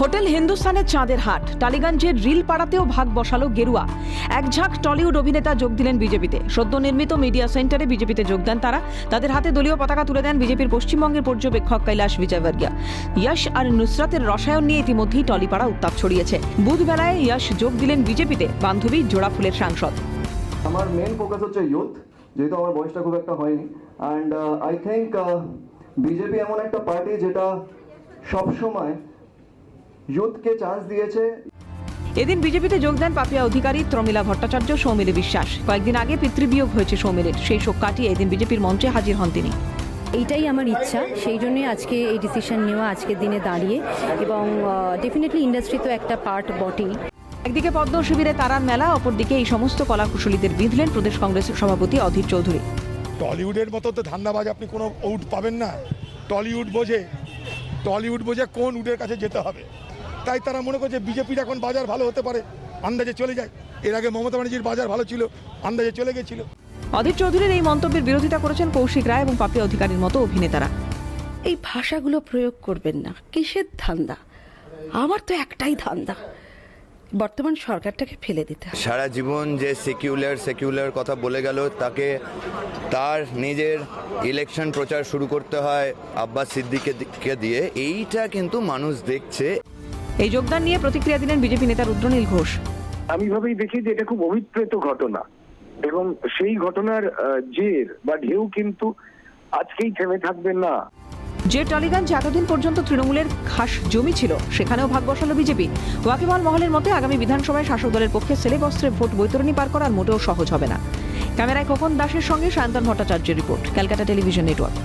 Hotel হিন্দুস্তানের চাঁদের হাট টালিগঞ্জের রিল পাড়াতেও ভাগ বসালো গেরুয়া। এক ঝাঁক টলিউড অভিনেতা যোগ দিলেন বিজেপিতে। সদ্য নির্মিত মিডিয়া সেন্টারে বিজেপিতে যোগ দেন তারা। তাদের হাতে দলীয় পতাকা তুলে দেন বিজেপির পশ্চিমবঙ্গের পর্যবেক্ষক কৈলাশ বিজয়বর্গিয়া। ইয়াশ আর নুসরাতের রসায়ন নিয়ে ইতিমধ্যেই টলিপাড়া উত্তাপ ছড়িয়েছে। বুধবেলায় ইয়াশ যোগ দিলেন বিজেপিতে, বান্ধবী জোড়াফুলের সাংসদ। আমার মেন ফোকাস হচ্ছে ইউথ, যেহেতু আমার বয়সটা খুব একটা হয়নি। অ্যান্ড আই থিঙ্ক বিজেপি এমন একটা পার্টি যেটা সবসময় ইউথকে চান্স দিয়েছে। এদিন বিজেপিতে যোগ দেন পাপিয়া অধিকারী, ত্রমিলা ভট্টাচার্য, সৌমিলি বিশ্বাস। কয়েকদিন আগে পিতৃবিয়োগ হয়েছে সৌমিলির, সেই শোক কাটিয়ে এদিন বিজেপির মঞ্চে হাজির হন তিনি। এইটাই আমার ইচ্ছা, সেই জন্যই আজকে এই ডিসিশন নেওয়া আজকের দিনে দাঁড়িয়ে। এবং ডেফিনেটলি ইন্ডাস্ট্রি তো একটা পার্ট বটেই। একদিকে পদ্ম শিবিরে তারার মেলা, অপরদিকে এই সমস্ত কলাকুশলীদের বিঁধলেন প্রদেশ কংগ্রেসের সভাপতি অধীর চৌধুরী। টলিউডের মতো তো ধান্দাবাজ আপনি কোনো উড পাবেন না। টলিউড বোঝে কোন উডের কাছে যেতে হবে। তাই তারা মনে করছে বিজেপির এখন বাজার ভালো হতে পারে, আন্দাজে চলে যায়। এর আগে মমতা ব্যানার্জির বাজার ভালো ছিল, আন্দাজে চলে গেছিল। অধীর চৌধুরীর এই মন্তব্যের বিরোধিতা করেছেন কৌশিক রায় এবং পাপিয়া অধিকারীর মতো অভিনেতারা। এই ভাষাগুলো প্রয়োগ করবেন না। কিসের ধান্দা? আমার তো একটাই ধান্দা, বর্তমান সরকারটাকে ফেলে দিতে হবে। সারা জীবন যে সেকুলার কথা বলে গেল, তাকে তার নিজের ইলেকশন প্রচার শুরু করতে হয় আব্বাস সিদ্দিককে দিয়ে। এইটা কিন্তু মানুষ দেখছে। এই যোগদান নিয়ে প্রতিক্রিয়া দিলেন বিজেপি নেতা রুদ্রনীল ঘোষ। আমি ভাবেই দেখি যে এটা খুব অভিপ্রেত ঘটনা, এবং সেই ঘটনার জের বা ঢেউ কিন্তু আজকেই থেমে থাকবে না। যে টালিগঞ্জ এতদিন পর্যন্ত তৃণমূলের খাস জমি ছিল, সেখানেও ভাগ বসালো বিজেপি। ওয়াকিবহাল মহলের মতে আগামী বিধানসভায় শাসক দলের পক্ষে সেলে বস্ত্রে ভোট বৈতরণী পার করার মোটেও সহজ হবে না। ক্যামেরায় খোকন দাসের সঙ্গে সায়ন্তন ভট্টাচার্যের রিপোর্ট, ক্যালকাটা টেলিভিশন নেটওয়ার্ক।